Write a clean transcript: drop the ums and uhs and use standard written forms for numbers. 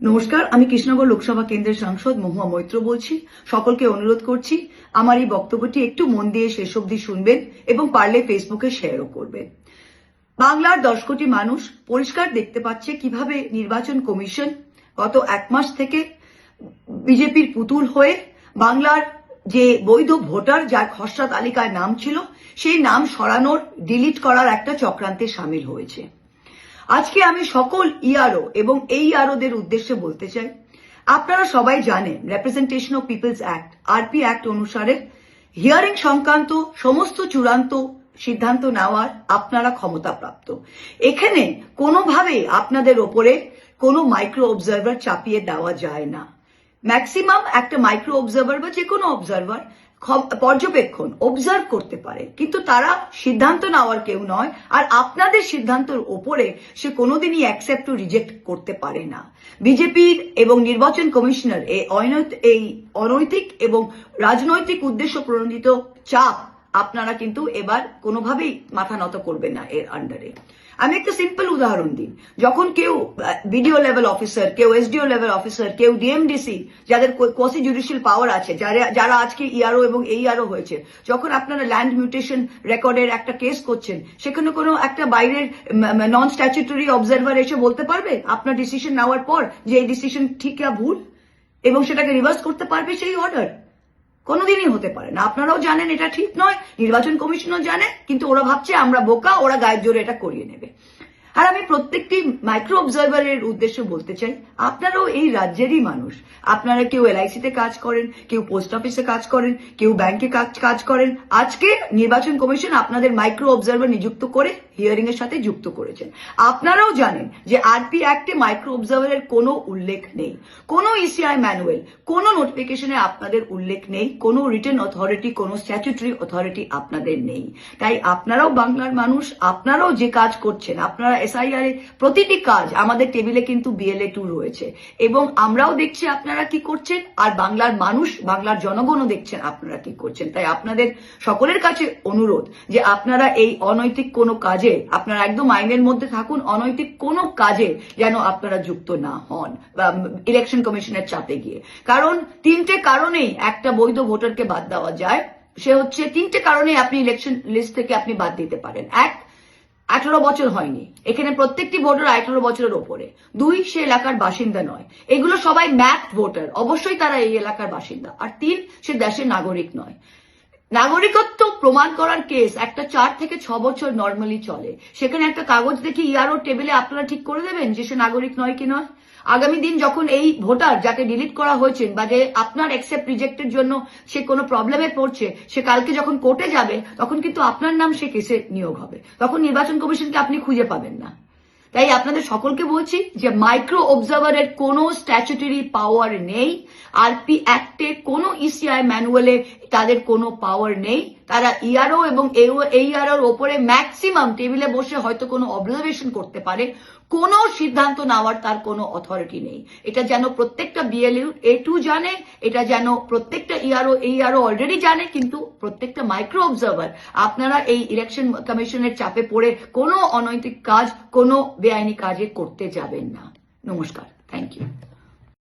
নমস্কার, আমি কৃষ্ণনগর লোকসভা কেন্দ্রের সাংসদ মহুয়া মৈত্র বলছি। সকলকে অনুরোধ করছি আমার এই বক্তব্যটি একটু মন দিয়ে শেষ অবধি শুনবেন এবং পারলে ফেসবুকে শেয়ারও করবেন। বাংলার 10 কোটি মানুষ পরিষ্কার দেখতে পাচ্ছে কিভাবে নির্বাচন কমিশন গত 1 মাস থেকে বিজেপির পুতুল হয়ে বাংলার যে বৈধ ভোটার যার খসড়া তালিকায় নাম ছিল সেই নাম সরানোর ডিলিট করার একটা চক্রান্তে সামিল হয়েছে। আজকে আমি সকল ইআরও এবং এই ইআরওদের উদ্দেশ্যে বলতে চাই, আপনারা সবাই জানেন representation of peoples act RP act অনুসারে হিয়ারিং সংক্রান্ত সমস্ত চূড়ান্ত সিদ্ধান্ত নেওয়ার আপনারা ক্ষমতাপ্রাপ্ত। এখানে কোনোভাবেই আপনাদের ওপরে কোনো মাইক্রো অবজারভার চাপিয়ে দেওয়া যায় না। ম্যাক্সিমাম একটা মাইক্রো অবজারভার বা যে কোনো অবজারভার পর্যবেক্ষণ অবজার্ভ করতে পারে, কিন্তু তারা সিদ্ধান্ত নেওয়ার কেউ নয়। আর আপনাদের সিদ্ধান্তের ওপরে সে কোনোদিনই অ্যাকসেপ্ট ও রিজেক্ট করতে পারে না। বিজেপির এবং নির্বাচন কমিশনার এই অনৈতিক এবং রাজনৈতিক উদ্দেশ্য প্রণোদিত চাপ আপনারা কিন্তু এবার কোনোভাবেই মাথা নত করবেন না এর আন্ডারে। আমি একটা সিম্পল উদাহরণ দিই, যখন কেউ বিডিও লেভেল অফিসার, কেউ এসডিও লেভেল অফিসার, কেউ ডিএমডিসি যাদের কোয়াসি জুডিশিয়াল পাওয়ার আছে, যারা আজকে ইআরও এবং এইআরও হয়েছে, যখন আপনারা ল্যান্ড মিউটেশন রেকর্ডের একটা কেস করছেন, সেখানে কোনো একটা বাইরের নন স্ট্যাচুটরি অবজারভার এসে বলতে পারবে আপনার ডিসিশন নেওয়ার পর যে এই ডিসিশন ঠিক না ভুল এবং সেটাকে রিভার্স করতে পারবে সেই অর্ডার? কোনোদিনই হতে পারে না। আপনারাও জানেন এটা ঠিক নয়, নির্বাচন কমিশনও জানে, কিন্তু ওরা ভাবছে আমরা বোকা, ওরা গায়ের জোরে এটা করিয়ে নেবে। আর আমি প্রত্যেকটি মাইক্রো অবজারভারের উদ্দেশ্যে বলতে চাই, আপনারাও এই রাজ্যেরই মানুষ। আপনারা কেউ এলআইসিতে কাজ করেন, কেউ পোস্ট অফিসে কাজ করেন, কেউ ব্যাংকে কাজ করেন। আজকে নির্বাচন কমিশন আপনাদের মাইক্রো অবজারভার নিযুক্ত করে হিয়ারিং এর সাথে যুক্ত করেছেন। আপনারাও জানেন যে আরপি অ্যাক্টে মাইক্রো অবজারভারের কোনো উল্লেখ নেই, কোনো ইসিআই ম্যানুয়াল, কোনো নোটিফিকেশনে আপনাদের উল্লেখ নেই, কোনো রিটেন অথরিটি, কোনো স্ট্যাচুটরি অথরিটি আপনাদের নেই। তাই আপনারাও বাংলার মানুষ, আপনারাও যে কাজ করছেন, আপনারা এসআইআর এর প্রতিটি কাজ আমাদের টেবিলে কিন্তু BLA 2 রয়েছে এবং আমরাও দেখছি আপনারা কি করছেন, আর বাংলার মানুষ, বাংলার জনগণও দেখছেন আপনারা কি করছেন। তাই আপনাদের সকলের কাছে অনুরোধ যে আপনারা এই অনৈতিক কোনো কাজে আপনারা একদম আইনের মধ্যে থাকুন, অনৈতিক কোনো কাজে যেন আপনারা যুক্ত না হন ইলেকশন কমিশনের চাপে গিয়ে। কারণ 3টে কারণেই একটা বৈধ ভোটারকে বাদ দেওয়া যায়। সে হচ্ছে 3টে কারণে আপনি ইলেকশন লিস্ট থেকে আপনি বাদ দিতে পারেন। 1, 18 বছর হয়নি, এখানে প্রত্যেকটি ভোটার 18 বছরের ওপরে। 2, সে এলাকার বাসিন্দা নয়, এগুলো সবাই ম্যাপ ভোটার, অবশ্যই তারা এই এলাকার বাসিন্দা। আর 3, সে দেশের নাগরিক নয়। নাগরিকত্ব প্রমাণ করার কেস একটা 4 থেকে 6 বছর নর্মালি চলে। সেখানে একটা কাগজ দেখে ইআরও টেবিলে আপনারা ঠিক করে দেবেন যে সে নাগরিক নয় কি নয়। আগামী দিন যখন এই ভোটার যাকে ডিলিট করা হয়েছে বা যে আপনার অ্যাকসেপ্ট রিজেক্টের জন্য সে কোনো প্রবলেমে পড়ছে, সে কালকে যখন কোর্টে যাবে তখন কিন্তু আপনার নাম সে কেসে নিয়োগ হবে, তখন নির্বাচন কমিশনকে আপনি খুঁজে পাবেন না। তাই আপনাদের সকলকে বলছি যে মাইক্রো অবজারভারের কোনো স্ট্যাচুটরি পাওয়ার নেই, আরপি অ্যাক্টে কোনো ইসিআই ম্যানুয়ালে তাদের কোনো পাওয়ার নেই। তারা ইআরও এবং এইআরওর ওপরে ম্যাক্সিমাম টেবিলে বসে হয়তো কোনো অবজারভেশন করতে পারে, কোনো সিদ্ধান্ত নেওয়ার তার কোনো অথরিটি নেই। এটা যেন প্রত্যেকটা BLA 2 জানে, এটা যেন প্রত্যেকটা এইআরও অলরেডি জানে, কিন্তু প্রত্যেকটা মাইক্রো অবজারভার আপনারা এই ইলেকশন কমিশনের চাপে পড়ে কোনো অনৈতিক কাজ, কোনো বেআইনি কাজে করতে যাবেন না। নমস্কার, থ্যাংক ইউ।